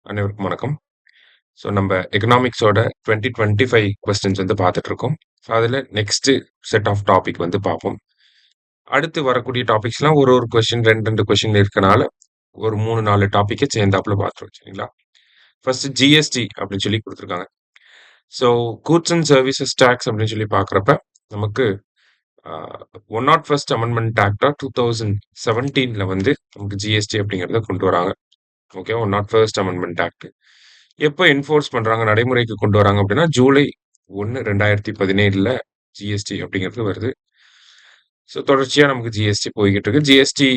அனைவருக்கும் வணக்கம். ஸோ நம்ம எக்கனாமிக்ஸோட 2025 கொஸ்டின்ஸ் வந்து பார்த்துட்டு இருக்கோம். ஸோ அதில் நெக்ஸ்ட் செட் ஆஃப் டாபிக் வந்து பார்ப்போம். அடுத்து வரக்கூடிய டாபிக்ஸ்லாம் ஒரு கொஸ்டின் 2 கொஸ்டின் இருக்கனால ஒரு 3-4 டாப்பிக்கை சேர்ந்தாப்புல பார்த்துருவோம். சரிங்களா? ஃபர்ஸ்ட் ஜிஎஸ்டி அப்படின்னு சொல்லி கொடுத்துருக்காங்க. So goods and services tax அப்படின்னு சொல்லி பார்க்குறப்ப நமக்கு 101st அமெண்ட்மெண்ட் ஆக்டா 2017 வந்து நமக்கு ஜிஎஸ்டி அப்படிங்கிறத கொண்டு வராங்க. ஓகே, 101st அமெண்ட்மெண்ட் ஆக்ட் எப்போ என்ஃபோர்ஸ் பண்றாங்க, நடைமுறைக்கு கொண்டு வராங்க அப்படின்னா ஜூலை 1 2017 ஜிஎஸ்டி அப்படிங்கிறது வருது. ஸோ தொடர்ச்சியா நமக்கு ஜிஎஸ்டி போய்கிட்டு இருக்கு. ஜிஎஸ்டி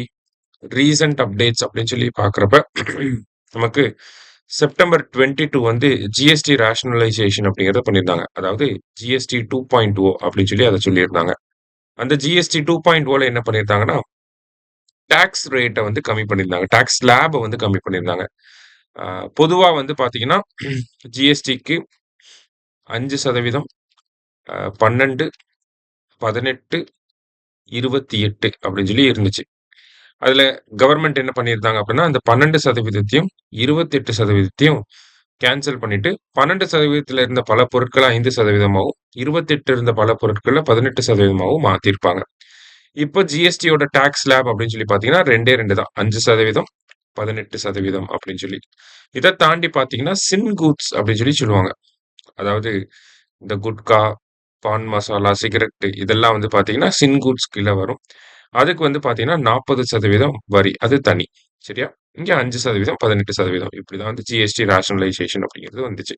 ரீசன்ட் அப்டேட்ஸ் அப்படின்னு சொல்லி பார்க்குறப்ப நமக்கு செப்டம்பர் 22 வந்து ஜிஎஸ்டி ரேஷனலைசேஷன் அப்படிங்கிறத பண்ணியிருந்தாங்க. அதாவது ஜிஎஸ்டி 2.0 அப்படின்னு சொல்லி அதை சொல்லியிருந்தாங்க. அந்த ஜிஎஸ்டி 2.0ல என்ன பண்ணியிருந்தாங்கன்னா டாக்ஸ் ரேட்டை வந்து கம்மி பண்ணியிருந்தாங்க, டாக்ஸ் ஸ்லாபை வந்து கம்மி பண்ணியிருந்தாங்க. பொதுவா வந்து பாத்தீங்கன்னா ஜிஎஸ்டிக்கு 5%, 12, 18, 28 அப்படின்னு சொல்லி இருந்துச்சு. அதுல கவர்மெண்ட் என்ன பண்ணியிருந்தாங்க அப்படின்னா அந்த 12%, 28% கேன்சல் பண்ணிட்டு 12% இருந்த பல பொருட்களை 5%, 28 இருந்த பல பொருட்களை 18% மாத்திருப்பாங்க. இப்போ ஜிஎஸ்டியோட டாக்ஸ் ஸ்லாப் அப்படின்னு சொல்லி பாத்தீங்கன்னா 2 தான், 5%, 18% அப்படின்னு சொல்லி. இதை தாண்டி பாத்தீங்கன்னா சின் கூட்ஸ் அப்படின்னு சொல்லி சொல்லுவாங்க. அதாவது இந்த குட்கா, பான் மசாலா, சிகரெட் இதெல்லாம் வந்து பாத்தீங்கன்னா சின் கூட்ஸ் கீழே வரும். அதுக்கு வந்து பாத்தீங்கன்னா 40% வரி, அது தனி. சரியா? இங்க 5%, 18% இப்படிதான் வந்து ஜிஎஸ்டி ரேஷனலைசேஷன் அப்படிங்கிறது வந்துச்சு.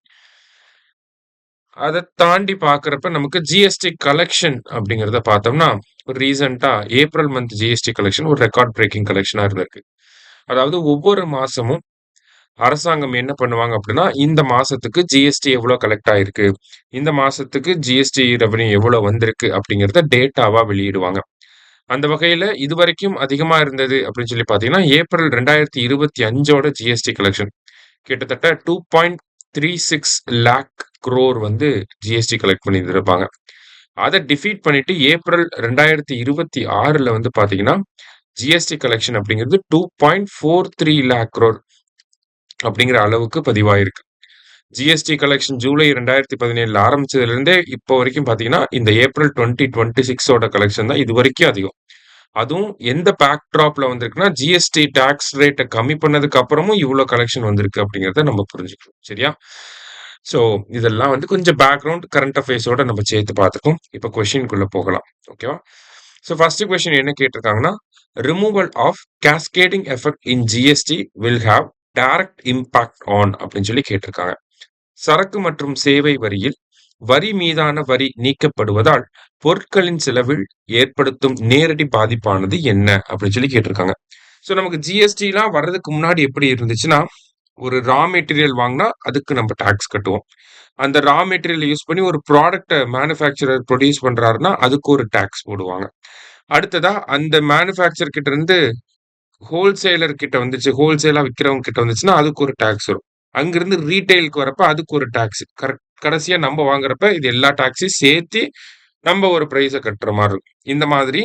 அதை தாண்டி பாக்குறப்ப நமக்கு ஜிஎஸ்டி கலெக்ஷன் அப்படிங்கிறத பார்த்தோம்னா ரீசெண்டா ஏப்ரல் மந்த் ஜிஎஸ்டி கலெக்ஷன் ஒரு ரெக்கார்ட் பிரேக்கிங் கலெக்ஷனா இருந்திருக்கு. அதாவது ஒவ்வொரு மாசமும் அரசாங்கம் என்ன பண்ணுவாங்க அப்படின்னா இந்த மாசத்துக்கு ஜிஎஸ்டி எவ்வளவு கலெக்ட் ஆயிருக்கு, இந்த மாசத்துக்கு ஜிஎஸ்டி ரெவன்யூ எவ்வளவு வந்திருக்கு அப்படிங்கறத டேட்டாவா வெளியிடுவாங்க. அந்த வகையில இதுவரைக்கும் அதிகமா இருந்தது அப்படின்னு சொல்லி பாத்தீங்கன்னா ஏப்ரல் 2025ஓட ஜிஎஸ்டி கலெக்ஷன் கிட்டத்தட்ட 2.36 lakh crore வந்து ஜிஎஸ்டி கலெக்ட் பண்ணியிருந்திருப்பாங்க. அதை டிஃபீட் பண்ணிட்டு ஏப்ரல் 2026ல வந்து பாத்தீங்கன்னா ஜிஎஸ்டி கலெக்ஷன் அப்படிங்கிறது 2.43 lakh crore அப்படிங்கிற அளவுக்கு பதிவாயிருக்கு. ஜிஎஸ்டி கலெக்ஷன் ஜூலை 2017 ஆரம்பிச்சதுல இருந்தே இப்போ வரைக்கும் பாத்தீங்கன்னா இந்த ஏப்ரல் 2026ஓட கலெக்ஷன் தான் இது வரைக்கும் அதிகம். அதுவும் எந்த பேக்ட்ராப்ல வந்திருக்குன்னா ஜிஎஸ்டி டாக்ஸ் ரேட்டை கம்மி பண்ணதுக்கு அப்புறமும் இவ்வளவு கலெக்ஷன் வந்திருக்கு அப்படிங்கறத நம்ம புரிஞ்சுக்கணும். சரியா? சோ இதெல்லாம் வந்து கொஞ்சம் பேக்ரவுண்ட் கரண்ட் அஃபேர்ஸோட நம்ம சேர்த்து பார்த்துக்கோம். இப்போ கொஸ்டின்குள்ள போகலாம். ஓகேவா? ஸோ ஃபர்ஸ்ட் கொஸ்டின் என்ன கேட்டிருக்காங்கன்னா removal of cascading effect in GST will have direct impact on அப்படின்னு சொல்லி கேட்டிருக்காங்க. சரக்கு மற்றும் சேவை வரியில் வரி மீதான வரி நீக்கப்படுவதால் பொருட்களின் செலவில் ஏற்படுத்தும் நேரடி பாதிப்பானது என்ன அப்படின்னு சொல்லி கேட்டிருக்காங்க. ஸோ நமக்கு ஜிஎஸ்டிலாம் வர்றதுக்கு முன்னாடி எப்படி இருந்துச்சுன்னா ஒரு ரா மெட்டீரியல் வாங்கினா அதுக்கு நம்ம டாக்ஸ் கட்டுவோம். அந்த ரா மெட்டீரியல் யூஸ் பண்ணி ஒரு ப்ராடக்ட்டை மேனுஃபேக்சரர் ப்ரொடியூஸ் பண்றாருன்னா அதுக்கு ஒரு டாக்ஸ் போடுவாங்க. அடுத்ததா அந்த மேனுஃபேக்சர் கிட்ட இருந்து ஹோல்சேலர் கிட்ட வந்துச்சு, ஹோல்சேலா விற்கிறவங்க கிட்ட வந்துச்சுன்னா அதுக்கு ஒரு டாக்ஸ் வரும். அங்கிருந்து ரீட்டைலுக்கு வரப்ப அதுக்கு ஒரு டாக்ஸ், கடைசியா நம்ம வாங்குறப்ப இது எல்லா டாக்ஸையும் சேர்த்து நம்ம ஒரு பிரைஸை கட்டுற மாதிரி இருக்கும். இந்த மாதிரி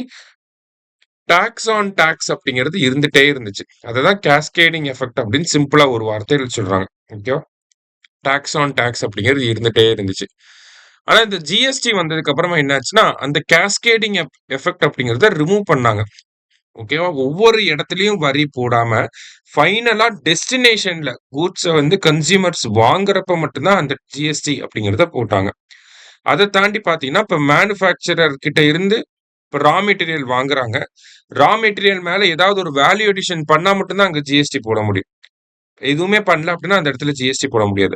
டாக்ஸ் ஆன் டாக்ஸ் அப்படிங்கிறது இருந்துட்டே இருந்துச்சு. அததான் கேஸ்கேடிங் எஃபெக்ட் அப்படின்னு சிம்பிளா ஒரு வார்த்தையில் சொல்றாங்க. ஓகேவா? டாக்ஸ் ஆன் டாக்ஸ் அப்படிங்கிறது இருந்துட்டே இருந்துச்சு. ஆனா இந்த ஜிஎஸ்டி வந்ததுக்கு அப்புறமா என்னாச்சுன்னா அந்த கேஸ்கேடிங் எஃபெக்ட் அப்படிங்கறத ரிமூவ் பண்ணாங்க. ஓகேவா? ஒவ்வொரு இடத்துலயும் வரி போடாம ஃபைனலா டெஸ்டினேஷன்ல கூட்ஸை வந்து கன்சியூமர்ஸ் வாங்குறப்ப மட்டும்தான் அந்த ஜிஎஸ்டி அப்படிங்கறத போட்டாங்க. அதை தாண்டி பாத்தீங்கன்னா இப்ப மேனுஃபேக்சரர் கிட்ட இருந்து இப்ப ரா மெட்டீரியல் வாங்குறாங்க. ரா மெட்டீரியல் மேல ஏதாவது ஒரு வேல்யூ அடிஷன் பண்ணா மட்டும்தான் அங்க ஜிஎஸ்டி போட முடியும். எதுவுமே பண்ணல அப்படின்னா அந்த இடத்துல ஜிஎஸ்டி போட முடியாது.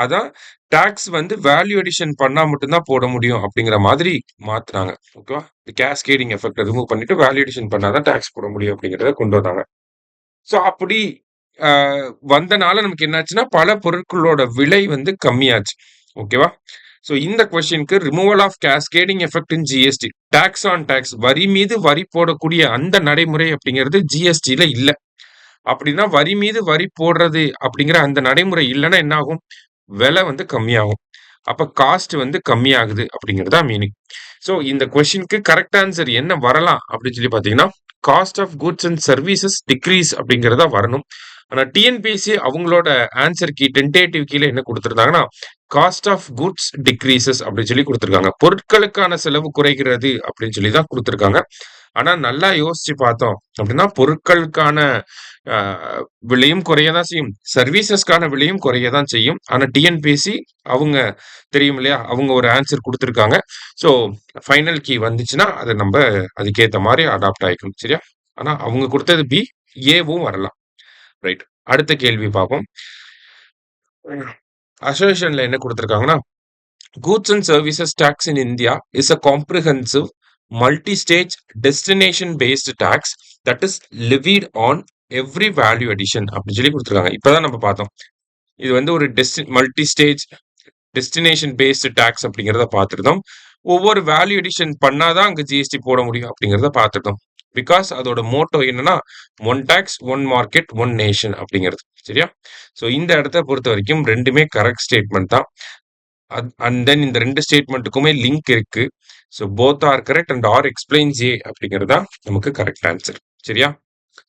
அதான் டாக்ஸ் வந்து வேல்யூ அடிஷன் பண்ணா மட்டும்தான் போட முடியும் அப்படிங்கிற மாதிரி மாத்துறாங்க. ஓகேவா? கேஸ்கேடிங் எஃபெக்ட் ரிமூவ் பண்ணிட்டு வேல்யூ அடிஷன் பண்ணாதான் டாக்ஸ் போட முடியும் அப்படிங்கறத கொண்டு வந்தாங்க. சோ அப்படி வந்தனால நமக்கு என்னாச்சுன்னா பல பொருட்களோட விலை வந்து கம்மியாச்சு. ஓகேவா? சோ இந்த கொஸ்டினுக்கு removal of cascading effect in GST, tax on tax, வரி மீது வரி போடக்கூடிய அந்த நடைமுறை அப்படிங்கிறது ஜிஎஸ்டில இல்ல. அப்படின்னா வரி மீது வரி போடுறது அப்படிங்கிற அந்த நடைமுறை இல்லைன்னா என்ன ஆகும்? விலை வந்து கம்மியாகும். அப்ப காஸ்ட் வந்து கம்மியாகுது அப்படிங்கிறதா மீனிங். சோ இந்த கொஸ்டினுக்கு கரெக்ட் ஆன்சர் என்ன வரலாம் அப்படின்னு சொல்லி பாத்தீங்கன்னா cost of goods and services decrease அப்படிங்கிறதா வரணும். ஆனா டிஎன்பிஎஸ்சி அவங்களோட ஆன்சர் கீ டென்டேட்டிவ் கீழ என்ன குடுத்திருந்தாங்கன்னா, காஸ்ட் ஆஃப் குட்ஸ் டிக்ரீசஸ் அப்படின்னு சொல்லி குடுத்திருக்காங்க. பொருட்களுக்கான செலவு குறைகிறது அப்படின்னு சொல்லி தான் குடுத்திருக்காங்க. ஆனா நல்லா யோசிச்சு பார்த்தோம் அப்படின்னா, பொருட்களுக்கான அ விலையும் குறைய தான் செய்யும். சர்வீசஸ்க்கான விலையும் குறைய தான் செய்யும். ஆனா டிஎன்பிஎஸ்சி அவங்க தெரியும் இல்லையா? அவங்க ஒரு ஆன்சர் குடுத்திருக்காங்க. ஸோ ஃபைனல் கீ வந்துச்சுன்னா, அத நம்ப அதுக்கேத்த மாரி அடாப்ட் ஆயிக்கணும். சரியா? ஆனா அவங்க குடுத்தது பி, ஏவும் வரலாம். ரைட். அடுத்த கேள்வி பார்ப்போம். அசர்ஷன்ல என்ன குடுத்திருக்காங்கன்னா, goods and services tax in India is a comprehensive multistage destination based tax that is levied on every value addition அப்படின்னு சொல்லி குடுத்திருக்காங்க. இப்பதான் நம்ம பார்த்தோம். இது வந்து ஒரு multi stage destination based tax அப்படிங்கிறத பார்த்துருந்தோம். ஒவ்வொரு வேல்யூ எடிஷன் பண்ணாதான் அங்க ஜிஎஸ்டி போட முடியும் அப்படிங்கிறத பார்த்துட்டோம். பிகாஸ் அதோட மோட்டோ என்னன்னா one tax one market one nation அப்படிங்கிறது. சரியா? ஸோ இந்த இடத்த பொறுத்த வரைக்கும் ரெண்டுமே கரெக்ட் ஸ்டேட்மெண்ட் தான். அண்ட் தென் இந்த ரெண்டு ஸ்டேட்மெண்ட்டுக்குமே லிங்க் இருக்கு. So both are correct and R explains A அப்படிங்கிறது தான் நமக்கு கரெக்ட் ஆன்சர். சரியா?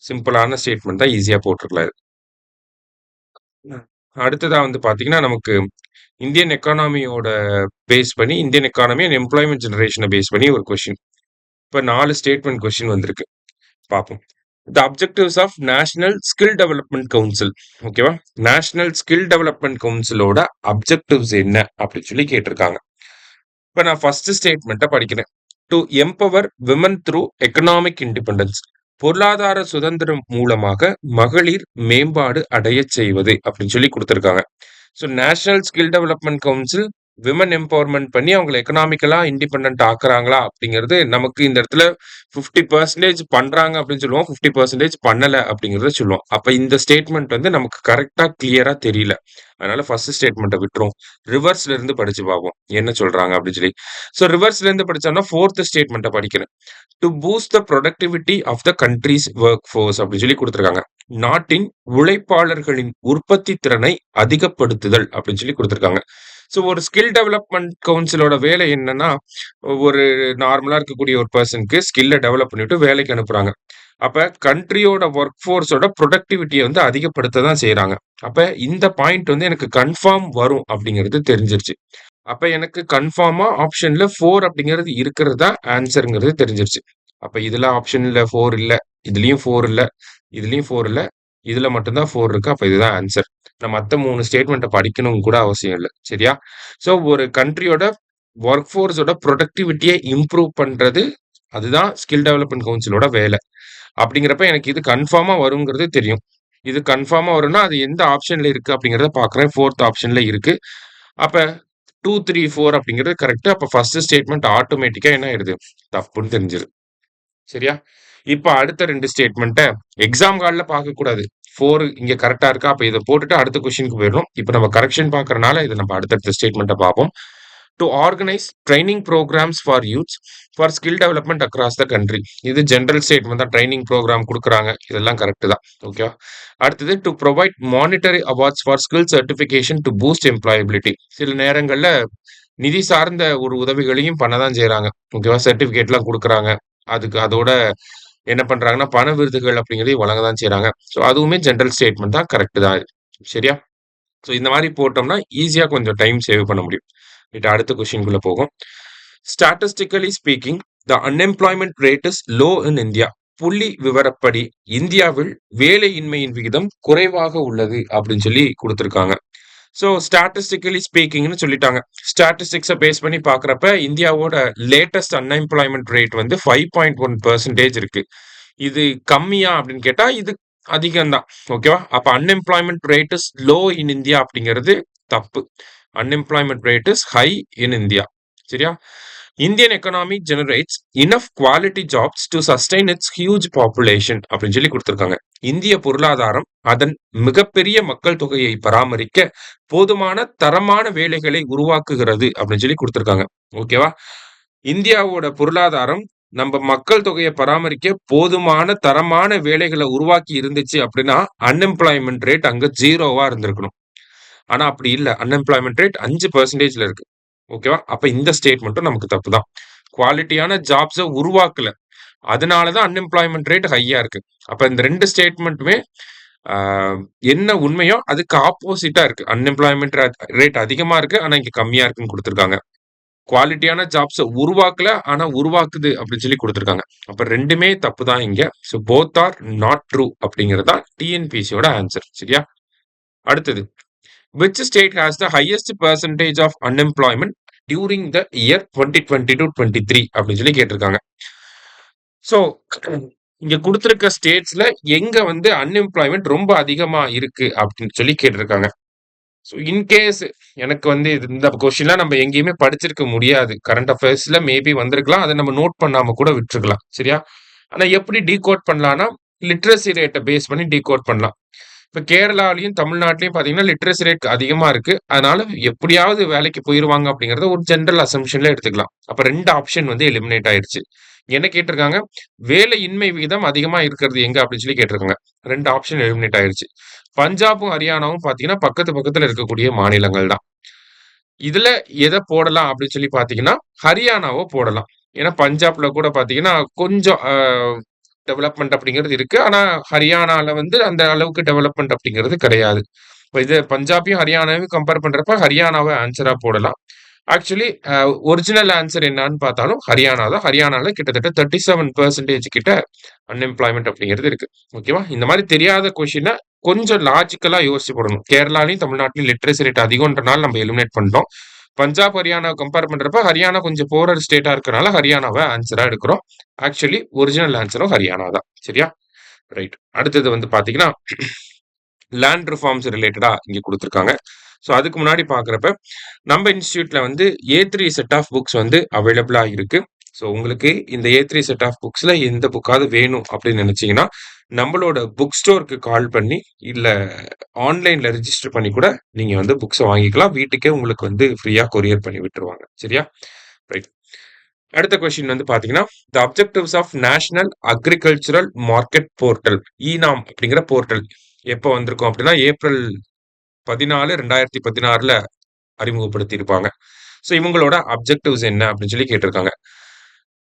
சிம்பிளான ஸ்டேட்மெண்ட் தான், ஈஸியா போட்டிருக்கலாம் இது. அடுத்ததா வந்து பாத்தீங்கன்னா, நமக்கு இந்தியன் எக்கானமியோட பேஸ் பண்ணி, இந்தியன் எக்கானமி அண்ட் எம்ப்ளாய்மென்ட் ஜெனரேஷன பேஸ் பண்ணி ஒரு கொஸ்டின். இப்ப 4 ஸ்டேட்மெண்ட் கொஸ்டின் வந்திருக்கு. பார்ப்போம். The objectives of national skill development council. ஓகேவா? நேஷனல் ஸ்கில் டெவலப்மென்ட் கவுன்சிலோட அப்ஜெக்டிவ்ஸ் என்ன அப்படின்னு சொல்லி கேட்டிருக்காங்க. இப்ப நான் ஃபர்ஸ்ட் ஸ்டேட்மெண்ட்ட படிக்கிறேன். To empower women through economic independence. பொருளாதார சுதந்திரம் மூலமாக மகளிர் மேம்பாடு அடையச் செய்வது அப்படின்னு சொல்லி குடுத்திருக்காங்க. So national skill development council women empowerment பண்ணி அவங்கள எக்கனாமிக்கலா இண்டிபெண்டன்ட் ஆக்குறாங்களா அப்படிங்கிறது நமக்கு இந்த இடத்துல 50% பண்றாங்க அப்படின்னு சொல்லுவோம். 50% பண்ணல அப்படிங்கிறத சொல்லுவோம். அப்ப இந்த ஸ்டேட்மெண்ட் வந்து நமக்கு கரெக்ட்டா கிளியரா தெரியல. அதனால ஃபர்ஸ்ட் ஸ்டேட்மெண்ட்ட விட்டுருவோம். ரிவர்ஸ்ல இருந்து படிச்சு பார்ப்போம். என்ன சொல்றாங்க அப்படின்னு சொல்லி. ஸோ ரிவர்ஸ்ல இருந்து படிச்சோம்னா 4த் ஸ்டேட்மெண்ட்ட படிக்கிறேன். To boost the productivity of the countries work force அப்படின்னு சொல்லி குடுத்திருக்காங்க. நாட்டின் உழைப்பாளர்களின் உற்பத்தி திறனை அதிகப்படுத்துதல் அப்படின்னு சொல்லி குடுத்திருக்காங்க. ஸோ ஒரு ஸ்கில் டெவலப்மென்ட் கவுன்சிலோட வேலை என்னன்னா, ஒரு நார்மலா இருக்கக்கூடிய ஒரு பெர்சனுக்கு ஸ்கில்ல டெவலப் பண்ணிட்டு வேலைக்கு அனுப்புறாங்க. அப்ப கண்ட்ரியோட வொர்க் ஃபோர்ஸோட புரொடக்டிவிட்டிய வந்து அதிகப்படுத்த தான் செய்றாங்க. அப்ப இந்த பாயிண்ட் வந்து எனக்கு கன்ஃபார்ம் வரும் அப்படிங்கிறது தெரிஞ்சிருச்சு. அப்ப எனக்கு கன்ஃபார்மா ஆப்ஷன்ல 4 அப்படிங்கிறது இருக்கிறது தான் ஆன்ஸர்ங்கிறது தெரிஞ்சிருச்சு. அப்ப இதுல ஆப்ஷன்ல 4 இல்ல. இதுலயும் 4 இல்ல. இதுலயும் 4 இல்ல. இதுல மட்டும் தான் 4 இருக்கு. அப்ப இதுதான் ஆன்ஸர். நான் மத்த 3 ஸ்டேட்மெண்ட்ட படிக்கணும்னு கூட அவசியம் இல்ல. சரியா? சோ ஒரு கண்ட்ரியோட வொர்க் ஃபோர்ஸோட புரொடக்டிவிட்டிய இம்ப்ரூவ் பண்றது, அதுதான் ஸ்கில் டெவலப்மென்ட் கவுன்சிலோட வேல. அப்படிங்கிறப்ப எனக்கு இது கன்ஃபார்மா வருங்கிறது தெரியும். இது கன்ஃபார்மா வரும்னா, அது எந்த ஆப்ஷன்ல இருக்கு அப்படிங்கிறத பார்க்குறேன். 4த் ஆப்ஷன்ல இருக்கு. அப்ப 2, 3, 4 அப்படிங்கிறது கரெக்ட். அப்ப ஃபர்ஸ்ட் ஸ்டேட்மெண்ட் ஆட்டோமேட்டிக்கா என்ன ஆயிடுது? தப்புன்னு தெரிஞ்சுது. சரியா? இப்ப அடுத்த 2 ஸ்டேட்மெண்ட்ட எக்ஸாம் ஹால்ல பார்க்கக்கூடாது. 4 இங்க கரெக்ட்டா இருக்கா? அப்ப இத போட்டுட்டு அடுத்த கொஸ்டினுக்கு போயிடணும். இப்ப நம்ம கரெக்ஷன் பார்க்கறனால இத நம்ம அடுத்தடுத்த ஸ்டேட்மெண்ட்ட பார்ப்போம். To organise training programs for youths for skill development across the country. இது ஜெனரல் ஸ்டேட்மெண்ட் தான். ட்ரெய்னிங் புரோகிராம் குடுக்குறாங்க. இதெல்லாம் கரெக்ட் தான். ஓகேவா? அடுத்தது to provide monetary awards for skill certification to boost employability. சில நேரங்கள்ல நிதி சார்ந்த ஒரு உதவிகளையும் பண்ண தான் செய்றாங்க. ஓகேவா? சர்டிஃபிகேட்லாம் குடுக்குறாங்க. அதுக்கு அதோட என்ன பண்றாங்கன்னா, பண விருதுகள் அப்படிங்கிறதையும் வழங்க தான் செய்றாங்க. ஸோ அதுவுமே ஜெனரல் ஸ்டேட்மெண்ட் தான். கரெக்ட் தான் இது. சரியா? ஸோ இந்த மாரி போட்டோம்னா, ஈஸியா கொஞ்சம் டைம் சேவ் பண்ண முடியும். ரைட், அடுத்த கொஸ்டின்குள்ள போகும். Statistically speaking, the unemployment rate is low in India. புள்ளி விவரப்படி இந்தியாவில் வேலையின்மையின் விகிதம் குறைவாக உள்ளது அப்படின்னு சொல்லி குடுத்திருக்காங்க. ஸோ ஸ்டாட்டிஸ்டிக்கலி ஸ்பீக்கிங்னு சொல்லிட்டாங்க. ஸ்டாட்டிஸ்டிக்ஸ பேஸ் பண்ணி பார்க்குறப்ப இந்தியாவோட லேட்டஸ்ட் அன்எம்ப்ளாய்மென்ட் ரேட் வந்து 5.1% இருக்கு. இது கம்மியா அப்படின்னு கேட்டா, இது அதிகம் தான். ஓகேவா? அப்ப unemployment rate is low in India அப்படிங்கிறது தப்பு. Unemployment rate is high in India. சரியா? Indian economy generates enough quality jobs to sustain its huge population அப்படின்னு சொல்லி குடுத்திருக்காங்க. இந்திய பொருளாதாரம் அதன் மிகப்பெரிய மக்கள் தொகையை பராமரிக்க போதுமான தரமான வேலைகளை உருவாக்குகிறது அப்படின்னு சொல்லி குடுத்திருக்காங்க. ஓகேவா? இந்தியாவோட பொருளாதாரம் நம்ம மக்கள் தொகையை பராமரிக்க போதுமான தரமான வேலைகளை உருவாக்கி இருந்துச்சு அப்படின்னா, அன்எம்ப்ளாய்மென்ட் ரேட் அங்க 0வா இருந்திருக்கணும். ஆனா அப்படி இல்ல. அன்எம்ப்ளாய்மென்ட் ரேட் 5%ல இருக்கு. ஓகேவா? அப்ப இந்த ஸ்டேட்மெண்ட்டும் நமக்கு தப்பு தான். குவாலிட்டியான ஜாப்ஸ உருவாக்கல. அதனால தான் அன்எம்ப்ளாய்மென்ட் ரேட் ஹையா இருக்கு. அப்ப இந்த 2 ஸ்டேட்மெண்ட்டுமே என்ன உண்மையோ அதுக்கு ஆப்போசிட்டா இருக்கு. அன்எம்ப்ளாய்மென்ட் ரேட் அதிகமா இருக்கு. ஆனா இங்க கம்மியா இருக்குன்னு குடுத்திருக்காங்க. குவாலிட்டியான ஜாப்ஸ உருவாக்கல, ஆனா உருவாக்குது அப்படின்னு சொல்லி குடுத்திருக்காங்க. அப்ப 2மே தப்பு தான் இங்க. So both are not true அப்படிங்கிறது தான் டிஎன்பிஎஸ்சியோட ஆன்சர். சரியா? அடுத்தது. Which state has the highest percentage of unemployment during the year 2020-23 அப்படின்னு சொல்லி கேட்டிருக்காங்க. சோ இங்க குடுத்திருக்க ஸ்டேட்ஸ்ல எங்க வந்து அன்எம்ப்ளாய்மென்ட் ரொம்ப அதிகமா இருக்கு அப்படின்னு சொல்லி கேட்டிருக்காங்க. சோ இன்கேஸ் எனக்கு வந்து இந்த கொஸ்டின்லாம் நம்ம எங்கேயுமே படிச்சிருக்க முடியாது. கரண்ட் அஃபேர்ஸ்ல மேபி வந்திருக்கலாம். அத நம்ம நோட் பண்ணாம கூட விட்டுருக்கலாம். சரியா? ஆனா எப்படி டீகோட் பண்ணலாம்னா, லிட்ரசி ரேட்ட பேஸ் பண்ணி டீகோட் பண்ணலாம். இப்ப கேரளாலயும், தமிழ்நாட்டிலயும் பார்த்தீங்கன்னா, லிட்ரசி ரேட் அதிகமா இருக்கு. அதனால எப்படியாவது வேலைக்கு போயிருவாங்க அப்படிங்கிறத ஒரு ஜெனரல் அசம்ப்ஷன்ல எடுத்துக்கலாம். அப்ப 2 ஆப்ஷன் வந்து எலிமினேட் ஆயிருச்சு. என்ன கேட்டிருக்காங்க? வேலையின்மை விகிதம் அதிகமா இருக்கிறது எங்க அப்படின்னு சொல்லி கேட்டிருக்காங்க. 2 ஆப்ஷன் எலிமினேட் ஆயிருச்சு. பஞ்சாபும், ஹரியானாவும் பார்த்தீங்கன்னா, பக்கத்து பக்கத்துல இருக்கக்கூடிய மாநிலங்கள் தான். இதுல எத போடலாம் அப்படின்னு சொல்லி பார்த்தீங்கன்னா, ஹரியானாவ போடலாம். ஏன்னா பஞ்சாப்ல கூட பார்த்தீங்கன்னா, கொஞ்சம் டெவலப்மெண்ட் அப்படிங்கிறது இருக்கு. ஆனா ஹரியானால வந்து அந்த அளவுக்கு டெவலப்மெண்ட் அப்படிங்கிறது கிடையாது. இப்ப இது பஞ்சாபையும், ஹரியானாவையும் கம்பேர் பண்றப்ப ஹரியானாவ ஆன்ஸரா போடலாம். ஆக்சுவலி ஒரிஜினல் ஆன்ஸர் என்னான்னு பார்த்தாலும் ஹரியானா தான். ஹரியானால கிட்டத்தட்ட 37% கிட்ட அன்எம்ப்ளாய்மென்ட் அப்படிங்கிறது இருக்கு. ஓகேவா? இந்த மாரி தெரியாத கொஸ்டின கொஞ்சம் லாஜிக்கலா யோசிச்சு போடணும். கேரளாலயும், தமிழ்நாட்டிலயும் லிட்ரசி ரேட் அதிகம்ன்றனால நம்ம எலிமினேட் பண்ணிட்டோம். பஞ்சாப், ஹரியானாவ கம்பேர் பண்றப்ப ஹரியானா கொஞ்சம் புவரர் ஸ்டேட்டா இருக்கனால ஹரியானாவ ஆன்ஸரா எடுக்கிறோம். ஆக்சுவலி ஒரிஜினல் ஆன்ஸரும் ஹரியானா தான். சரியா? ரைட். அடுத்தது வந்து பார்த்தீங்கன்னா, லேண்ட் ரிஃபார்ம்ஸ் ரிலேட்டடா இங்க குடுத்திருக்காங்க. சோ அதுக்கு முன்னாடி பார்க்கிறப்ப, நம்ம இன்ஸ்டிடியூட்ல வந்து A3 செட் ஆஃப் புக்ஸ் வந்து அவைலபிளா இருக்கு. சோ உங்களுக்கு இந்த A3 செட் ஆஃப் புக்ஸ்ல எந்த புக்காவது வேணும் அப்படின்னு நினைச்சீங்கன்னா, நம்மளோட புக் ஸ்டோருக்கு கால் பண்ணி, இல்ல ஆன்லைன்ல ரிஜிஸ்டர் பண்ணி கூட நீங்க வந்து புக்ஸ வாங்கிக்கலாம். வீட்டுக்கே உங்களுக்கு வந்து ஃப்ரீயா கொரியர் பண்ணி விட்டுருவாங்க. சரியா? ரைட். அடுத்த கொஸ்டின் வந்து பாத்தீங்கன்னா, the objectives of national agricultural market portal eNAM அப்படிங்கிற போர்ட்டல் எப்ப வந்திருக்கும் அப்படின்னா, ஏப்ரல் 14, 2016ல அறிமுகப்படுத்தியிருப்பாங்க. சோ இவங்களோட அப்ஜெக்டிவ்ஸ் என்ன அப்படின்னு சொல்லி கேட்டிருக்காங்க.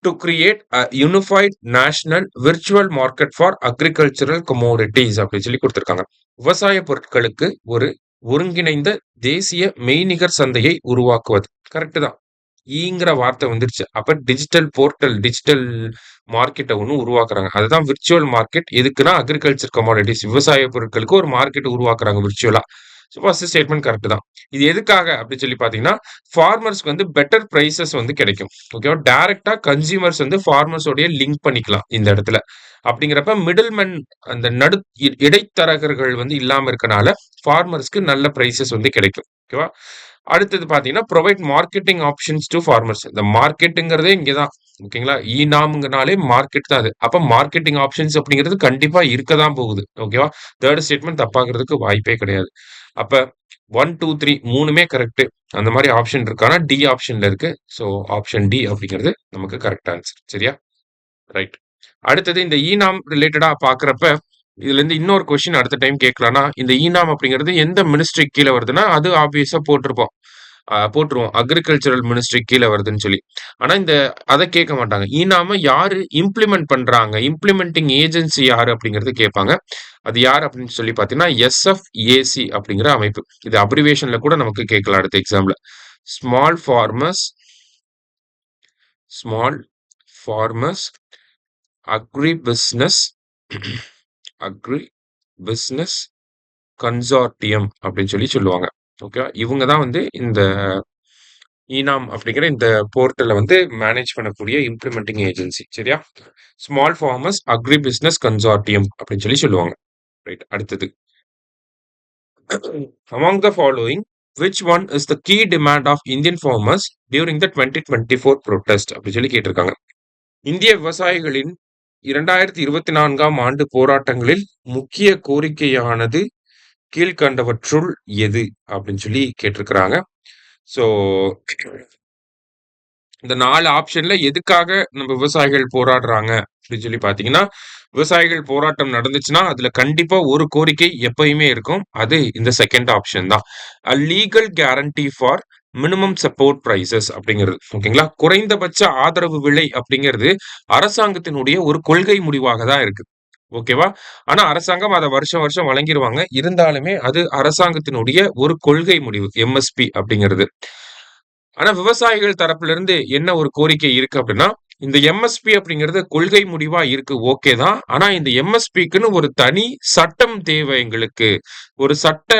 To create a unified national virtual market for agricultural commodities அப்படின்னு சொல்லி குடுத்திருக்காங்க. விவசாய பொருட்களுக்கு ஒரு ஒருங்கிணைந்த தேசிய மெய்நிகர் சந்தையை உருவாக்குவது. கரெக்ட் தான். ஈங்கிற வார்த்தை வந்துருச்சு. அப்ப டிஜிட்டல் போர்ட்டல், டிஜிட்டல் மார்க்கெட்ட ஒண்ணு உருவாக்குறாங்க. அதுதான் விர்ச்சுவல் மார்க்கெட். எதுக்குன்னா அக்ரிகல்ச்சர் கமோடிட்டீஸ் விவசாய பொருட்களுக்கு ஒரு மார்க்கெட் உருவாக்குறாங்க விர்ச்சுவலா. சோ ஃபர்ஸ்ட் ஸ்டேட்மெண்ட் கரெக்ட் தான். இது எதுக்காக அப்படின்னு சொல்லி பார்த்தீங்கன்னா, ஃபார்மர்ஸ்க்கு வந்து பெட்டர் பிரைஸஸ் வந்து கிடைக்கும். ஓகேவா? டைரக்ட்டா கன்சியூமர்ஸ் வந்து ஃபார்மர்ஸோடயே லிங்க் பண்ணிக்கலாம் இந்த இடத்துல. அப்படிங்கிறப்ப மிடில்மேன் அந்த இடைத்தரகர்கள் வந்து இல்லாம இருக்கனால ஃபார்மர்ஸ்க்கு நல்ல பிரைஸஸ் வந்து கிடைக்கும். ஓகேவா? அடுத்தது பார்த்தீங்கன்னா, provide marketing options to farmers. இந்த மார்க்கெட்டுங்கிறதே இங்க தான். ஓகேங்களா? இ-நாம்ங்கனாலே மார்க்கெட் தான் அது. அப்ப மார்க்கெட்டிங் ஆப்ஷன்ஸ் அப்படிங்கிறது கண்டிப்பா இருக்க தான் போகுது. ஓகேவா? 3 ஸ்டேட்மெண்ட் தப்பாகுறதுக்கு வாய்ப்பே கிடையாது. அப்ப 1, 2, 3 3மே கரெக்ட். அந்த மாரி ஆப்ஷன் இருக்கான்னா, டி ஆப்ஷன்ல இருக்கு. சோ ஆப்ஷன் டி அப்படிங்கிறது நமக்கு கரெக்ட் ஆன்சர். சரியா? ரைட். அடுத்தது இந்த இ-நாம் ரிலேட்டடா பார்க்கிறப்ப, இதுலருந்து இன்னொரு கொஸ்டின் அடுத்த டைம் கேட்கலாம்னா, இந்த இ-நாம் அப்படிங்கிறது எந்த மினிஸ்ட்ரிக்கு கீழ வருதுன்னா, அது ஆப்வியஸா போட்டிருப்போம். போட்டுருவோம். அக்ரிகல்ச்சரல் மினிஸ்ட்ரி கீழ வருதுன்னு சொல்லி. ஆனா அத கேட்க மாட்டாங்க. இ-நாம யாரு இம்ப்ளிமெண்ட் பண்றாங்க? இம்ப்ளிமெண்டிங் ஏஜென்சி யாரு அப்படிங்கிறது கேட்பாங்க. அது யார் அப்படின்னு சொல்லி பார்த்தீங்கன்னா, எஸ்எஃப்ஏசி அப்படிங்கிற அமைப்பு. இது அப்ரிவியேஷன்ல கூட நமக்கு கேட்கலாம் அடுத்த எக்ஸாம்ல. Small farmers small farmers agri business agri business consortium அப்படின்னு சொல்லி சொல்லுவாங்க. ஓகேவா? இவங்க தான் வந்து இந்த இ-நாம் அப்படிங்கிற இந்த போர்ட்டல வந்து மேனேஜ் பண்ணக்கூடிய இம்ப்ளிமெண்டிங் ஏஜென்சி. சரியா? Small farmers agri business consortium அப்படின்னு சொல்லி சொல்லுவாங்க. ரைட். அடுத்தது. Among the following, which one is the key demand of Indian farmers during the 2024 protest அப்படி சொல்லி கேட்டிருக்காங்க. இந்திய விவசாயிகளின் 2024ஆம் ஆண்டு போராட்டங்களில் முக்கிய கோரிக்கையானது கீழ்க்கண்டவற்றுள் எது அப்படின்னு சொல்லி கேட்டிருக்கிறாங்க. சோ இந்த 4 ஆப்ஷன்ல எதுக்காக நம்ம விவசாயிகள் போராடுறாங்க அப்படின்னு சொல்லி பார்த்தீங்கன்னா, விவசாயிகள் போராட்டம் நடந்துச்சுன்னா, அதுல கண்டிப்பா ஒரு கோரிக்கை எப்பயுமே இருக்கும். அது இந்த செகண்ட் ஆப்ஷன் தான். Legal guarantee for minimum support prices அப்படிங்கிறது. ஓகேங்களா? குறைந்தபட்ச ஆதரவு விலை அப்படிங்கிறது அரசாங்கத்தினுடைய ஒரு கொள்கை முடிவாக தான் இருக்கு. ஓகேவா? ஆனா அரசாங்கம் அத வருஷம் வருஷம் வழங்கிருவாங்க. இருந்தாலுமே அது அரசாங்கத்தினுடைய ஒரு கொள்கை முடிவு. எம்எஸ்பி அப்படிங்கிறது. ஆனா விவசாயிகள் தரப்புல இருந்து என்ன ஒரு கோரிக்கை இருக்கு அப்படின்னா, இந்த எம்எஸ்பி அப்படிங்கிறது கொள்கை முடிவா இருக்கு. ஓகே தான். ஆனா இந்த எம்எஸ்பிக்குன்னு ஒரு தனி சட்டம் தேவை எங்களுக்கு. ஒரு சட்ட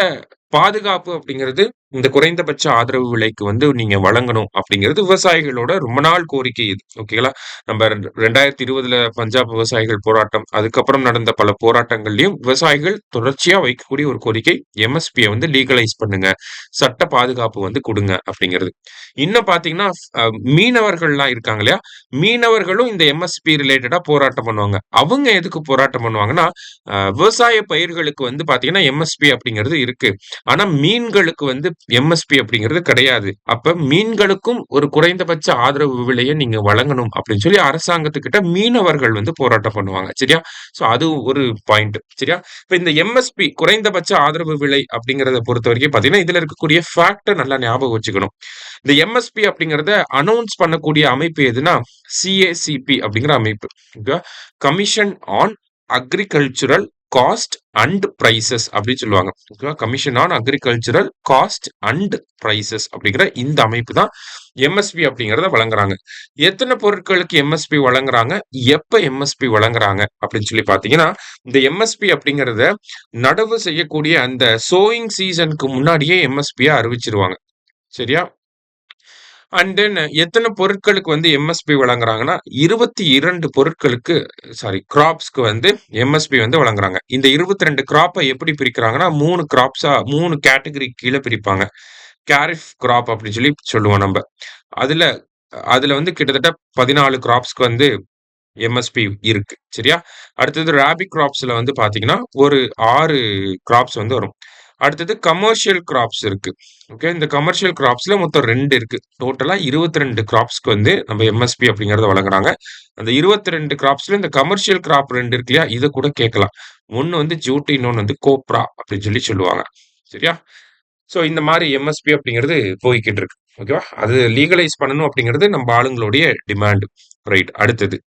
பாதுகாப்பு அப்படிங்கிறது இந்த குறைந்தபட்ச ஆதரவு விலைக்கு வந்து நீங்க வழங்கணும் அப்படிங்கிறது விவசாயிகளோட ரொம்ப நாள் கோரிக்கை இது. ஓகேங்களா? நம்ம 2020ல பஞ்சாப் விவசாயிகள் போராட்டம், அதுக்கப்புறம் நடந்த பல போராட்டங்கள்லயும் விவசாயிகள் தொடர்ச்சியா வைக்கக்கூடிய ஒரு கோரிக்கை, எம்எஸ்பிய வந்து லீகலைஸ் பண்ணுங்க. சட்ட பாதுகாப்பு வந்து குடுங்க அப்படிங்கிறது. இன்னும் பார்த்தீங்கன்னா, மீனவர்கள்லாம் இருக்காங்க இல்லையா? மீனவர்களும் இந்த எம்எஸ்பி ரிலேட்டடா போராட்டம் பண்ணுவாங்க. அவங்க எதுக்கு போராட்டம் பண்ணுவாங்கன்னா, விவசாய பயிர்களுக்கு வந்து பார்த்தீங்கன்னா, எம்எஸ்பி அப்படிங்கிறது இருக்கு. ஆனா மீன்களுக்கு வந்து எம்எஸ்பி அப்படிங்கிறது கிடையாது. அப்ப மீன்களுக்கும் ஒரு குறைந்தபட்ச ஆதரவு விலைய நீங்க வழங்கணும் அப்படின்னு சொல்லி அரசாங்கத்துக்கிட்ட மீனவர்கள் வந்து போராட்டம் பண்ணுவாங்க. சரியா? சோ அது ஒரு பாயிண்ட். சரியா? இப்ப இந்த எம்எஸ்பி குறைந்தபட்ச ஆதரவு விலை அப்படிங்கிறத பொறுத்தவரைக்கும் பார்த்தீங்கன்னா, இதுல இருக்கக்கூடிய ஃபேக்ட்ட நல்லா ஞாபகம் வச்சுக்கணும். இந்த எம்எஸ்பி அப்படிங்கிறத அனௌன்ஸ் பண்ணக்கூடிய அமைப்பு எதுனா, சிஏசிபி அப்படிங்கிற அமைப்பு. ஓகேவா? Commission on agricultural cost and prices அப்படின்னு சொல்லுவாங்க. ஓகேவா? Commission on agricultural cost and prices அப்படிங்கிற இந்த அமைப்பு தான் எம்எஸ்பி அப்படிங்கிறத வழங்குறாங்க. எத்தனை பொருட்களுக்கு எம்எஸ்பி வழங்குறாங்க? எப்ப எம்எஸ்பி வழங்குறாங்க? அப்படின்னு சொல்லி பார்த்தீங்கன்னா, இந்த எம்எஸ்பி அப்படிங்கிறத நடவு செய்யக்கூடிய அந்த சோயிங் சீசனுக்கு முன்னாடியே எம்எஸ்பிய அறிவிச்சிருவாங்க. சரியா? அண்ட் தென் எத்தன பொருட்களுக்கு வந்து எம்எஸ்பி வழங்குறாங்கன்னா, 22 பொருட்களுக்கு கிராப்ஸ்க்கு வந்து எம்எஸ்பி வந்து வழங்குறாங்க. இந்த 22 கிராப்ப எப்படி பிரிக்கிறாங்கன்னா, 3 கிராப்ஸா 3 கேட்டகரி கீழ பிரிப்பாங்க. காரிஃப் கிராப் அப்படின்னு சொல்லி சொல்லுவோம் நம்ப. அதுல அதுல வந்து கிட்டத்தட்ட 14 கிராப்ஸ்க்கு வந்து எம்எஸ்பி இருக்கு. சரியா? அடுத்தது ராபி கிராப்ஸ்ல வந்து பார்த்தீங்கன்னா, ஒரு 6 கிராப்ஸ் வந்து வரும். அடுத்தது கமர்ஷியல் கிராப்ஸ் இருக்கு. ஓகே. இந்த கமர்ஷியல் கிராப்ஸ்ல மொத்தம் 2 இருக்கு. டோட்டலா 22 கிராப்ஸ்க்கு வந்து நம்ம எம்எஸ்பி அப்படிங்கிறத வழங்குறாங்க. அந்த 22 கிராப்ஸ்ல இந்த கமர்ஷியல் கிராப் 2 இருக்கு இல்லையா? இத கூட கேட்கலாம். ஒண்ணு வந்து ஜூட், இன்னொன்னு வந்து கோப்ரா அப்படின்னு சொல்லி சொல்லுவாங்க. சரியா? சோ இந்த மாரி எம்எஸ்பி அப்படிங்கிறது போய்க்கிட்டு இருக்கு. ஓகேவா? அது லீகலைஸ் பண்ணணும் அப்படிங்கிறது நம்ம ஆளுங்களுடைய டிமாண்ட். ரைட். அடுத்தது.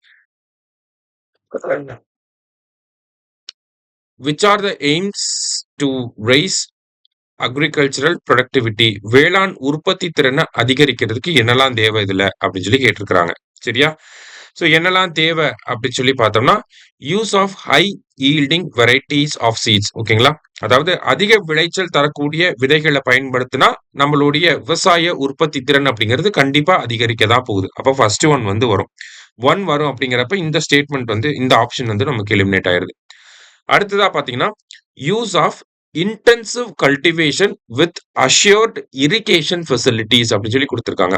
Which are the aims to raise agricultural productivity வேளாண் உற்பத்தி திறனை அதிகரிக்கிறதுக்கு என்னெல்லாம் தேவை இதுல அப்படின்னு சொல்லி கேட்டிருக்கிறாங்க. சரியா? சோ என்னெல்லாம் தேவை அப்படின்னு சொல்லி பார்த்தோம்னா, use of high yielding varieties of seeds. ஓகேங்களா? அதாவது அதிக விளைச்சல் தரக்கூடிய விதைகளை பயன்படுத்தினா நம்மளுடைய விவசாய உற்பத்தி திறன் அப்படிங்கிறது கண்டிப்பா அதிகரிக்க தான் போகுது. அப்ப ஃபர்ஸ்ட் ஒன் வந்து வரும். ஒன் வரும் அப்படிங்கிறப்ப இந்த ஸ்டேட்மெண்ட் வந்து இந்த ஆப்ஷன் வந்து நமக்கு எலிமினேட் ஆயிருது. அடுத்ததா பாத்தீங்கன்னா, use of intensive cultivation with assured irrigation facilities அப்படின்னு சொல்லி குடுத்திருக்காங்க.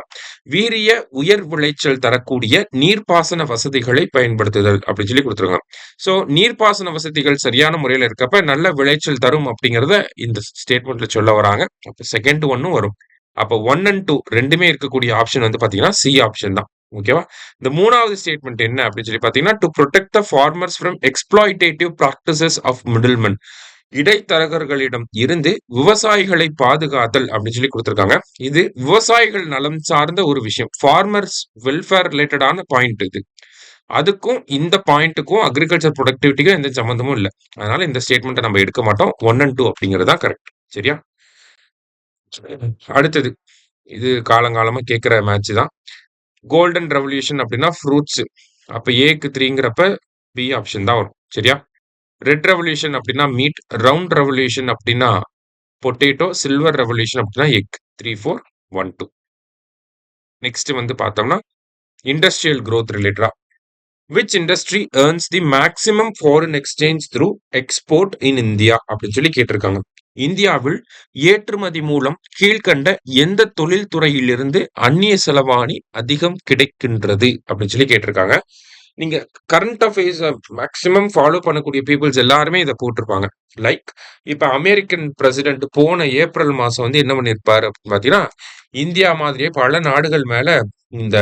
வீரிய உயர் விளைச்சல் தரக்கூடிய நீர்ப்பாசன வசதிகளை பயன்படுத்துதல் அப்படின்னு சொல்லி குடுத்திருக்காங்க. சோ நீர்ப்பாசன வசதிகள் சரியான முறையில இருக்கப்ப நல்ல விளைச்சல் தரும் அப்படிங்கிறத இந்த ஸ்டேட்மெண்ட்ல சொல்ல வராங்க. அப்ப செகண்ட் ஒன்னும் வரும். அப்ப 1 அண்ட் 2 2மே இருக்கக்கூடிய ஆப்ஷன் வந்து பாத்தீங்கன்னா, சி ஆப்ஷன் தான். ஓகேவா? இந்த 3வது ஸ்டேட்மெண்ட் என்ன அப்படின்னு சொல்லி பாத்தீங்கன்னா, to protect the farmers from exploitative practices of middlemen. இடைத்தரகர்களிடம் இருந்து விவசாயிகளை பாதுகாத்தல் அப்படின்னு சொல்லி குடுத்திருக்காங்க. இது விவசாயிகள் நலம் சார்ந்த ஒரு விஷயம். ஃபார்மர்ஸ் வெல்ஃபேர் ரிலேட்டடான பாயிண்ட் இது. அதுக்கும் இந்த பாயிண்ட்டுக்கும் அக்ரிகல்ச்சர் புரொடக்டிவிட்டிக்கும் எந்த சம்மந்தமும் இல்ல. அதனால இந்த ஸ்டேட்மெண்ட்ட நம்ம எடுக்க மாட்டோம். 1 அண்ட் 2 அப்படிங்கிறது தான் கரெக்ட். சரியா? அடுத்தது. இது காலங்காலமா கேட்கிற மேட்ச் தான். கோல்டன் ரெவல்யூஷன் அப்படின்னா ஃப்ரூட்ஸ். அப்ப ஏக்கு 3ங்கிறப்ப பி ஆப்ஷன் தான் வரும். சரியா? ரெட் ரெவல்யூஷன் அப்படின்னா மீட், ரவுண்ட் ரெவல்யூஷன் அப்படின்னா பொட்டேட்டோ, சில்வர் ரெவல்யூஷன் அப்படின்னா எக். 3, 4, 1, 2. நெக்ஸ்ட் வந்து பார்த்தோம்னா, இண்டஸ்ட்ரியல் குரோத் ரிலேட்டடா. Which industry earns the maximum foreign exchange through export in India அப்படின்னு சொல்லி கேட்டிருக்காங்க. இந்தியாவில் ஏற்றுமதி மூலம் கீழ்கண்ட எந்த தொழில் துறையிலிருந்து அந்நிய செலவாணி அதிகம் கிடைக்கின்றது அப்படின்னு சொல்லி கேட்டிருக்காங்க. நீங்க கரண்ட் அஃபேர்ஸ் மேக்ஸிமம் ஃபாலோ பண்ணக்கூடிய பீப்புள்ஸ் எல்லாருமே இத போட்டிருப்பாங்க. லைக் இப்ப அமெரிக்கன் பிரசிடென்ட் போன ஏப்ரல் மாசம் வந்து என்ன பண்ணியிருப்பாரு அப்படின்னு பார்த்தீங்கன்னா, இந்தியா மாதிரியே பல நாடுகள் மேல இந்த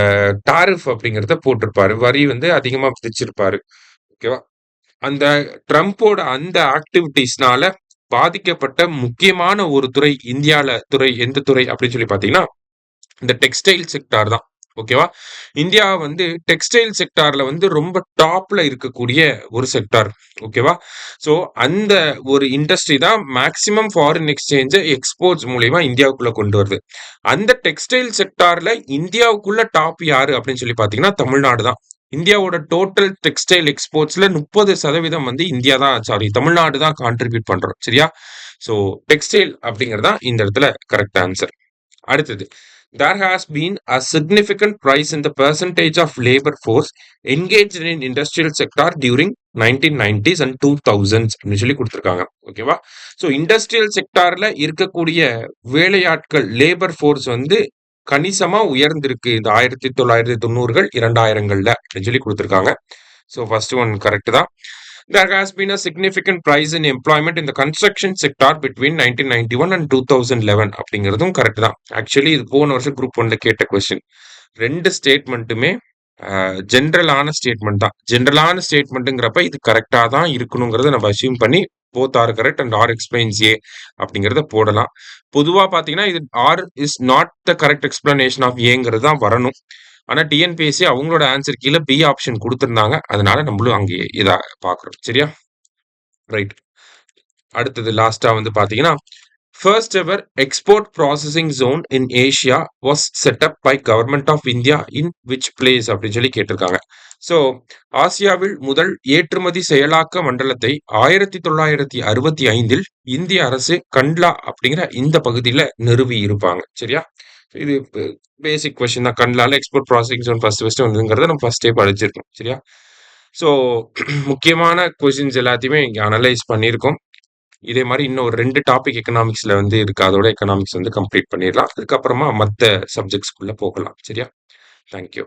டாரிஃப் அப்படிங்கிறத போட்டிருப்பாரு. வரி வந்து அதிகமா விதிச்சிருப்பாரு. ஓகேவா? அந்த ட்ரம்போட அந்த ஆக்டிவிட்டீஸ்னால பாதிக்கப்பட்ட முக்கியமான ஒரு துறை இந்தியால எந்த துறை அப்படின்னு சொல்லி பார்த்தீங்கன்னா, இந்த டெக்ஸ்டைல் செக்டார் தான். ஓகேவா? இந்தியா வந்து டெக்ஸ்டைல் செக்டார்ல வந்து ரொம்ப டாப்ல இருக்கக்கூடிய ஒரு செக்டார். ஓகேவா? ஸோ அந்த ஒரு இண்டஸ்ட்ரி தான் மேக்ஸிமம் ஃபாரின் எக்ஸ்சேஞ்ச எக்ஸ்போர்ட்ஸ் மூலியமா இந்தியாவுக்குள்ள கொண்டு வருது. அந்த டெக்ஸ்டைல் செக்டார்ல இந்தியாவுக்குள்ள டாப் யாரு அப்படின்னு சொல்லி பார்த்தீங்கன்னா, தமிழ்நாடு தான். இந்தியாவோட டோட்டல் டெக்ஸ்டைல் எக்ஸ்போர்ட்ஸ்ல 30% வந்து இந்தியா தான் தமிழ்நாடு தான் கான்ட்ரிபியூட் பண்றோம். சரியா? ஸோ டெக்ஸ்டைல் அப்படிங்கிறது தான் இந்த இடத்துல கரெக்ட் ஆன்சர். அடுத்தது there has been a significant rise in the percentage of labor force engaged in industrial sector during 1990s and 2000s அப்படின்னு சொல்லி கொடுத்துருக்காங்க. ஓகேவா? ஸோ இண்டஸ்ட்ரியல் செக்டார்ல இருக்கக்கூடிய வேலையாட்கள் லேபர் ஃபோர்ஸ் வந்து கணிசமா உயர்ந்திருக்கு இந்த 1990கள் 2000கள்ல அப்படின்னு சொல்லி கொடுத்துருக்காங்க. ஸோ ஃபர்ஸ்ட் ஒன் கரெக்ட் தான். There has been a significant rise in employment in the construction sector between 1991 and 2011 அப்படிங்கிறதும் கரெக்ட் தான். ஆக்சுவலி இது போன வருஷம் குரூப் ஒன்ல கேட்ட கொஸ்டின். ரெண்டு ஸ்டேட்மெண்ட்டுமே ஜென்ரலான ஸ்டேட்மெண்ட் தான். ஜென்ரலான ஸ்டேட்மெண்ட்டுங்கிறப்ப இது கரெக்டா தான் இருக்கணுங்கிறத நம்ம அசியூம் பண்ணி both are correct and R explains A அப்படிங்கிறத போடலாம். பொதுவா பாத்தீங்கன்னா இது R is not the correct explanation of ஏங்கிறது தான் வரணும். ஆனா டிஎன்பிஎஸ்சி அவங்களோட ஆன்சர் கீழே பி ஆப்ஷன் கொடுத்திருந்தாங்க. அதனால நம்மளும் அங்கே இதை பாக்குறோம். சரியா? ரைட். அடுத்தது லாஸ்டா வந்து பாத்தீங்கன்னா first ever export processing zone in Asia was set up by government of India in which place அப்படின்னு சொல்லி கேட்டிருக்காங்க. ஸோ ஆசியாவில் முதல் ஏற்றுமதி செயலாக்க மண்டலத்தை 1965 இந்திய அரசு கண்ட்லா அப்படிங்கிற இந்த பகுதியில நிறுவி இருப்பாங்க. சரியா? இது பேசிக் கொஸ்டின் தான். கண்ட்லால எக்ஸ்போர்ட் ப்ராசஸிங் ஜோன் ஃபர்ஸ்ட் வந்துங்கிறத நம்ம ஃபர்ஸ்டே படிச்சிருக்கோம். சரியா? ஸோ முக்கியமான கொஸ்டின்ஸ் எல்லாத்தையுமே இங்க அனலைஸ் பண்ணியிருக்கோம். இதே மாதிரி இன்னும் ஒரு 2 டாபிக் எக்கனாமிக்ஸ்ல வந்து இருக்கு. அதோட எக்கனாமிக்ஸ் வந்து கம்ப்ளீட் பண்ணிடலாம். அதுக்கப்புறமா மத்த சப்ஜெக்ட்ஸ்குள்ள போகலாம். சரியா? தேங்க்யூ.